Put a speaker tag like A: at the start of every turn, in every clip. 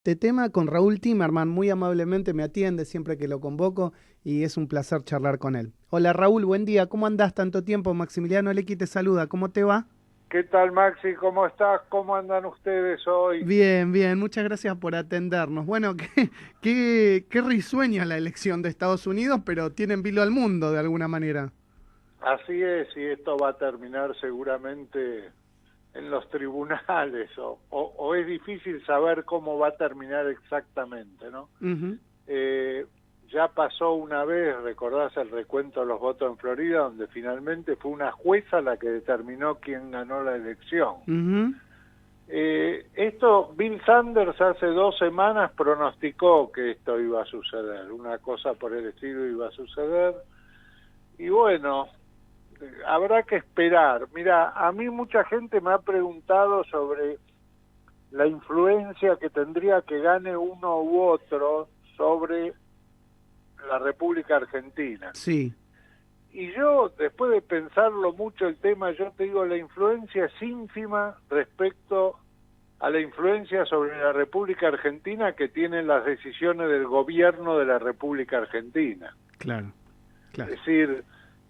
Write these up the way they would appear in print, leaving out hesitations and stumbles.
A: este tema con Raúl Timerman. Muy amablemente me atiende siempre que lo convoco y es un placer charlar con él. Hola Raúl, buen día. ¿Cómo andás tanto tiempo? Maximiliano Lequi te saluda. ¿Cómo te va?
B: ¿Qué tal, Maxi? ¿Cómo estás? ¿Cómo andan ustedes hoy?
A: Bien, bien. Muchas gracias por atendernos. Bueno, qué risueña la elección de Estados Unidos, pero tienen vilo al mundo de alguna manera.
B: Así es, y esto va a terminar seguramente en los tribunales, o es difícil saber cómo va a terminar exactamente, ¿no?
A: Ujú.
B: Ya pasó una vez, recordás el recuento de los votos en Florida, donde finalmente fue una jueza la que determinó quién ganó la elección.
A: Ujú.
B: Bill Sanders hace 2 semanas pronosticó que esto iba a suceder, una cosa por el estilo iba a suceder, y bueno, habrá que esperar. Mira, a mí mucha gente me ha preguntado sobre la influencia que tendría que gane uno u otro sobre la República Argentina.
A: Sí.
B: Y yo, después de pensarlo mucho el tema, yo te digo, la influencia es ínfima respecto a la influencia sobre la República Argentina que tienen las decisiones del gobierno de la República Argentina.
A: Claro,
B: Es
A: claro.
B: decir,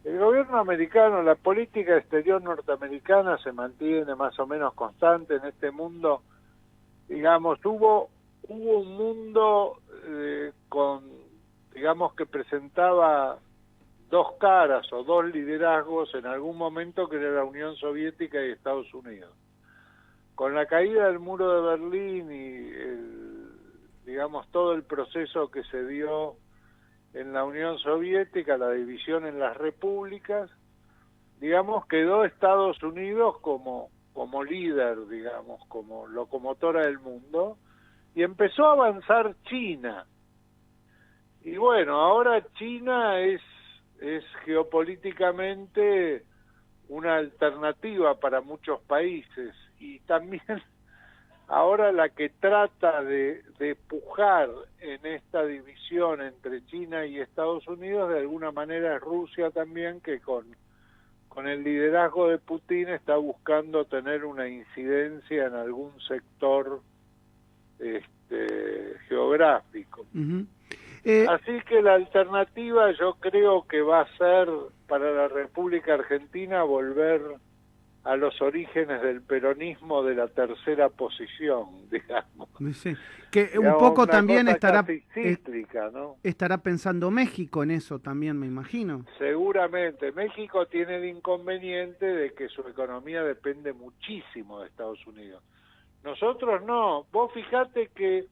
B: el gobierno americano, la política exterior norteamericana se mantiene más o menos constante en este mundo. Digamos, hubo un mundo digamos, que presentaba dos caras o dos liderazgos en algún momento, que era la Unión Soviética y Estados Unidos. Con la caída del muro de Berlín y digamos, todo el proceso que se dio en la Unión Soviética, la división en las repúblicas, digamos, quedó Estados Unidos como líder, digamos, como locomotora del mundo, y empezó a avanzar China. Y bueno, ahora China es geopolíticamente una alternativa para muchos países, y también ahora la que trata de pujar en esta división entre China y Estados Unidos, de alguna manera es Rusia también, que con el liderazgo de Putin está buscando tener una incidencia en algún sector geográfico.
A: Ujú. Eh,
B: Así que la alternativa yo creo que va a ser para la República Argentina volver a los orígenes del peronismo, de la tercera posición, digamos.
A: sí. Que un
B: Digamos,
A: poco
B: una
A: también
B: cosa casi cíclica, ¿no?
A: estará pensando México en eso también, me imagino.
B: Seguramente. México tiene el inconveniente de que su economía depende muchísimo de Estados Unidos. Nosotros no. Vos fijate que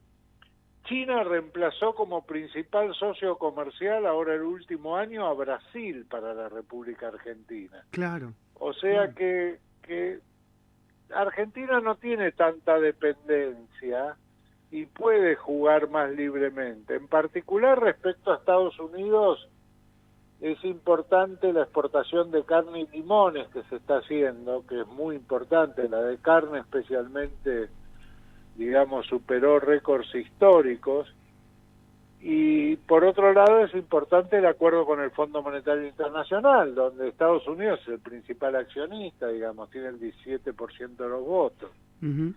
B: China reemplazó como principal socio comercial ahora el último año a Brasil para la República Argentina.
A: Claro,
B: O sea
A: claro.
B: que Argentina no tiene tanta dependencia y puede jugar más libremente. En particular respecto a Estados Unidos, es importante la exportación de carne y limones que se está haciendo, que es muy importante. La de carne especialmente, digamos, superó récords históricos. Y por otro lado es importante el acuerdo con el Fondo Monetario Internacional, donde Estados Unidos es el principal accionista, digamos, tiene el 17% de los votos.
A: Ujú.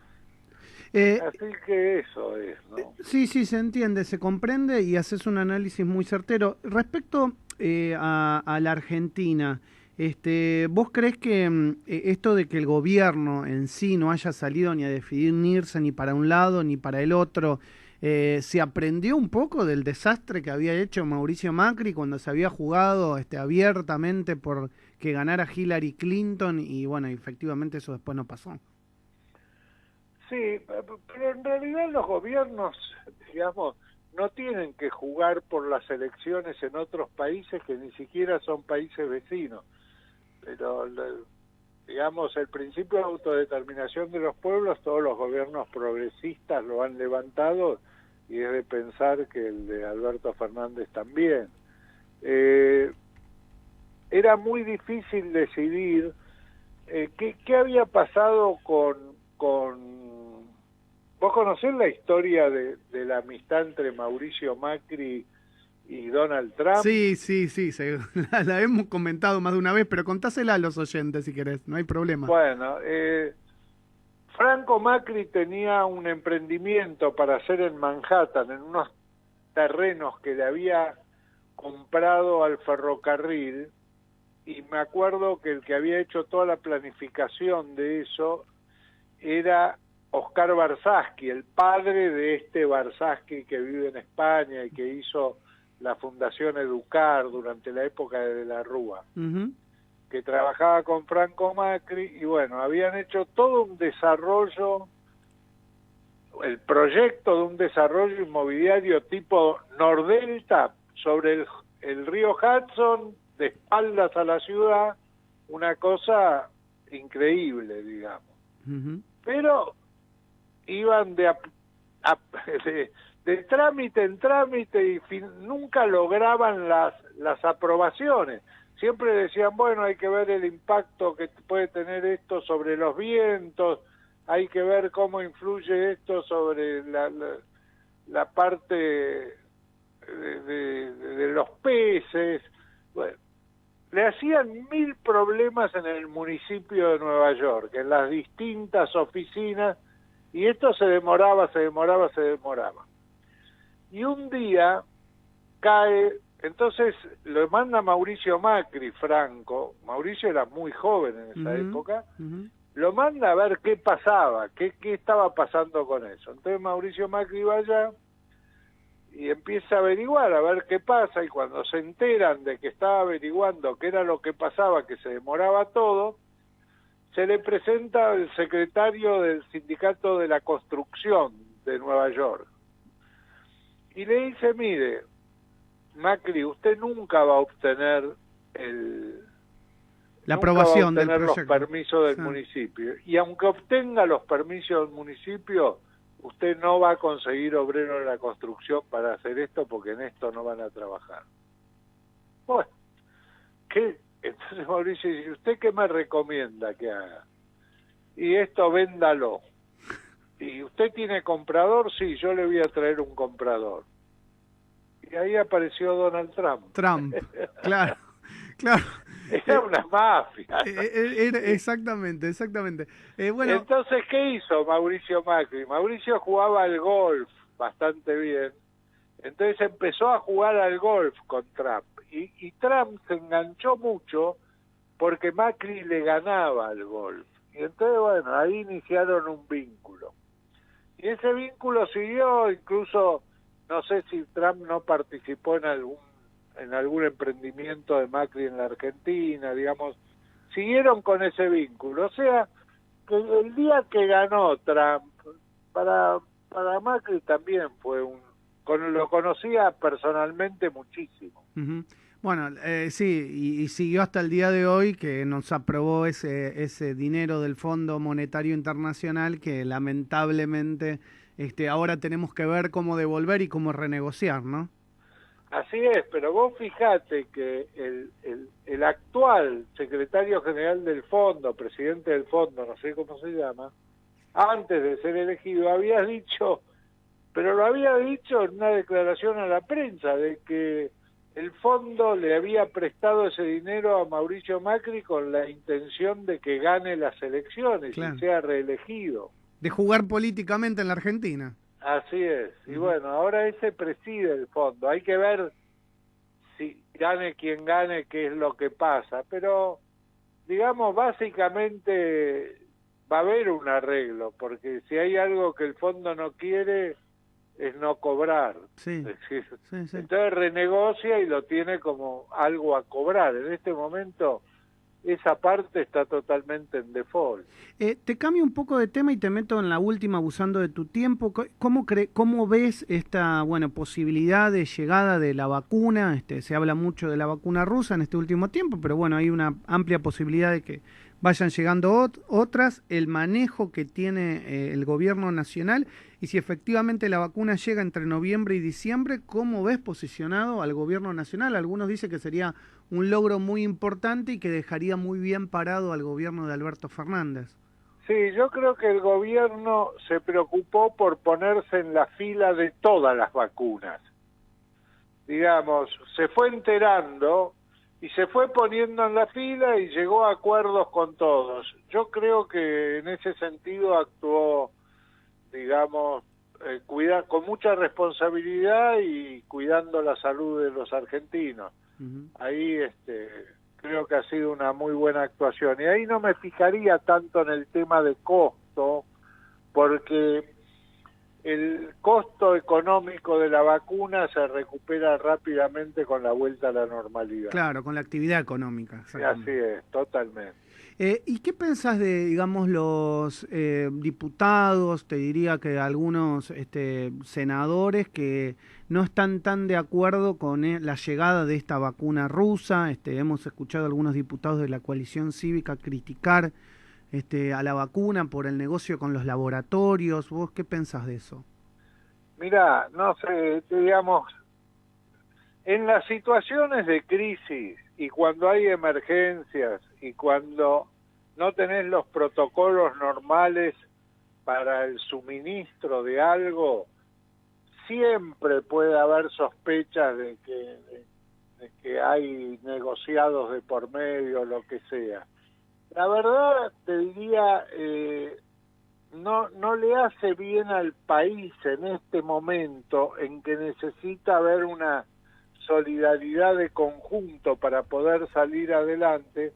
A: Eh,
B: Así que eso es, ¿no?
A: sí, sí, se entiende, se comprende y haces un análisis muy certero. Respecto a la Argentina, ¿vos crees que esto de que el gobierno en sí no haya salido ni a definirse ni para un lado ni para el otro, se aprendió un poco del desastre que había hecho Mauricio Macri cuando se había jugado abiertamente por que ganara Hillary Clinton y bueno, efectivamente eso después no pasó?
B: Sí, pero en realidad los gobiernos, digamos, no tienen que jugar por las elecciones en otros países que ni siquiera son países vecinos. Pero, digamos, el principio de autodeterminación de los pueblos, todos los gobiernos progresistas lo han levantado, y es de pensar que el de Alberto Fernández también. Eh, Era muy difícil decidir qué había pasado con... ¿Vos conocés la historia de la amistad entre Mauricio Macri y Donald Trump?
A: Sí, sí, sí, la hemos comentado más de una vez, pero contásela a los oyentes si querés, no hay problema.
B: Bueno, Franco Macri tenía un emprendimiento para hacer en Manhattan, en unos terrenos que le había comprado al ferrocarril, y me acuerdo que el que había hecho toda la planificación de eso era Oscar Barsaschi, el padre de este Barsaschi que vive en España y que hizo la Fundación Educar durante la época de la Rúa, que trabajaba con Franco Macri, y bueno, habían hecho todo un desarrollo, el proyecto de un desarrollo inmobiliario tipo Nordelta sobre el río Hudson, de espaldas a la ciudad, una cosa increíble, digamos. Pero iban de trámite en trámite y nunca lograban las aprobaciones. Siempre decían, bueno, hay que ver el impacto que puede tener esto sobre los vientos, hay que ver cómo influye esto sobre la parte de los peces. Bueno, le hacían 1000 problemas en el municipio de Nueva York, en las distintas oficinas, y esto se demoraba. Y un día cae, entonces lo manda Mauricio Macri, Franco, Mauricio era muy joven en esa época, lo manda a ver qué pasaba, qué estaba pasando con eso. Entonces Mauricio Macri va allá y empieza a averiguar, a ver qué pasa, y cuando se enteran de que estaba averiguando qué era lo que pasaba, que se demoraba todo, se le presenta al secretario del Sindicato de la Construcción de Nueva York. Y le dice, mire, Macri, usted nunca va a obtener
A: la aprobación del
B: proyecto, los permisos del
A: sí.
B: municipio. Y aunque obtenga los permisos del municipio, usted no va a conseguir obrero de la construcción para hacer esto, porque en esto no van a trabajar. Bueno, ¿qué? Entonces Mauricio dice, ¿usted qué me recomienda que haga? Y esto véndalo. ¿Y usted tiene comprador? Sí, yo le voy a traer un comprador. Y ahí apareció Donald Trump.
A: Claro, claro.
B: Era una mafia.
A: Exactamente. Bueno.
B: Entonces, ¿qué hizo Mauricio Macri? Mauricio jugaba al golf bastante bien. Entonces empezó a jugar al golf con Trump. Y Trump se enganchó mucho porque Macri le ganaba al golf. Y entonces, bueno, ahí iniciaron un vínculo. Y ese vínculo siguió, incluso, no sé si Trump no participó en algún emprendimiento de Macri en la Argentina, digamos, siguieron con ese vínculo. O sea, que el día que ganó Trump, para Macri también fue lo conocía personalmente muchísimo.
A: Bueno, sí, y siguió hasta el día de hoy, que nos aprobó ese dinero del Fondo Monetario Internacional que lamentablemente ahora tenemos que ver cómo devolver y cómo renegociar, ¿no?
B: Así es, pero vos fijate que el actual secretario general del fondo, presidente del fondo, no sé cómo se llama, antes de ser elegido había dicho, pero lo había dicho en una declaración a la prensa, de que el fondo le había prestado ese dinero a Mauricio Macri con la intención de que gane las elecciones, claro, y sea reelegido.
A: De jugar políticamente en la Argentina.
B: Así es. Y bueno, ahora ese preside el fondo. Hay que ver si gane quien gane, qué es lo que pasa. Pero, digamos, básicamente va a haber un arreglo, porque si hay algo que el fondo no quiere, es no cobrar.
A: Sí, sí.
B: Entonces renegocia y lo tiene como algo a cobrar. En este momento esa parte está totalmente en default.
A: Te cambio un poco de tema y te meto en la última, abusando de tu tiempo. ¿Cómo ves esta posibilidad de llegada de la vacuna? Se habla mucho de la vacuna rusa en este último tiempo, pero bueno, hay una amplia posibilidad de que vayan llegando otras, el manejo que tiene el gobierno nacional, y si efectivamente la vacuna llega entre noviembre y diciembre, ¿cómo ves posicionado al gobierno nacional? Algunos dicen que sería un logro muy importante y que dejaría muy bien parado al gobierno de Alberto Fernández.
B: Sí, yo creo que el gobierno se preocupó por ponerse en la fila de todas las vacunas. Digamos, se fue enterando y se fue poniendo en la fila y llegó a acuerdos con todos. Yo creo que en ese sentido actuó, digamos, con mucha responsabilidad y cuidando la salud de los argentinos. Ahí creo que ha sido una muy buena actuación. Y ahí no me fijaría tanto en el tema de costo, porque el costo económico de la vacuna se recupera rápidamente con la vuelta a la normalidad.
A: Claro, con la actividad económica.
B: Así es, totalmente.
A: ¿Y qué pensás de, digamos, los diputados, te diría que algunos senadores que no están tan de acuerdo con la llegada de esta vacuna rusa? Hemos escuchado a algunos diputados de la coalición cívica criticar a la vacuna por el negocio con los laboratorios. ¿Vos qué pensás de eso?
B: Mira, no sé, digamos, en las situaciones de crisis y cuando hay emergencias y cuando no tenés los protocolos normales para el suministro de algo, siempre puede haber sospechas de que hay negociados de por medio, lo que sea. La verdad, te diría, no le hace bien al país en este momento en que necesita haber una solidaridad de conjunto para poder salir adelante,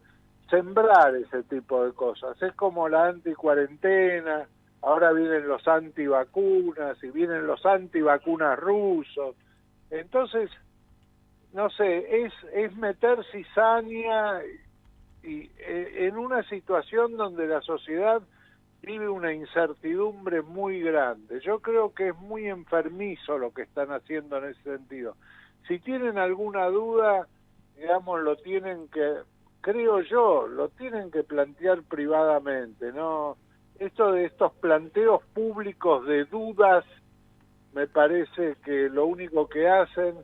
B: sembrar ese tipo de cosas. Es como la anticuarentena, ahora vienen los antivacunas y vienen los antivacunas rusos. Entonces, no sé, es meter cizaña y en una situación donde la sociedad vive una incertidumbre muy grande. Yo creo que es muy enfermizo lo que están haciendo en ese sentido. Si tienen alguna duda, digamos, lo tienen que, creo yo, lo tienen que plantear privadamente, ¿no? Esto de estos planteos públicos de dudas, me parece que lo único que hacen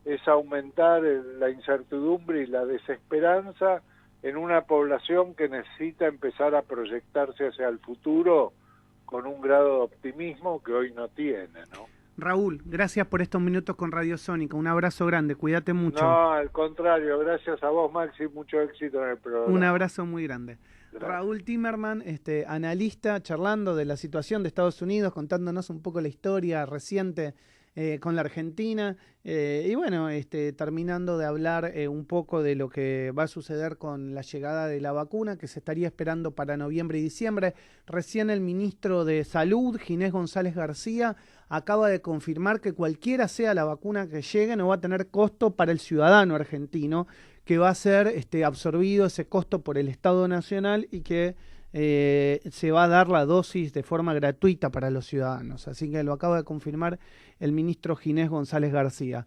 B: es aumentar la incertidumbre y la desesperanza en una población que necesita empezar a proyectarse hacia el futuro con un grado de optimismo que hoy no tiene, ¿no?
A: Raúl, gracias por estos minutos con Radio Sónica. Un abrazo grande, cuídate mucho.
B: No, al contrario, gracias a vos, Maxi, mucho éxito en el programa.
A: Un abrazo muy grande.
B: Gracias.
A: Raúl Timerman, analista, charlando de la situación de Estados Unidos, contándonos un poco la historia reciente con la Argentina, y bueno, terminando de hablar un poco de lo que va a suceder con la llegada de la vacuna, que se estaría esperando para noviembre y diciembre. Recién el ministro de Salud, Ginés González García, acaba de confirmar que cualquiera sea la vacuna que llegue no va a tener costo para el ciudadano argentino, que va a ser absorbido ese costo por el Estado Nacional y que se va a dar la dosis de forma gratuita para los ciudadanos. Así que lo acaba de confirmar el ministro Ginés González García.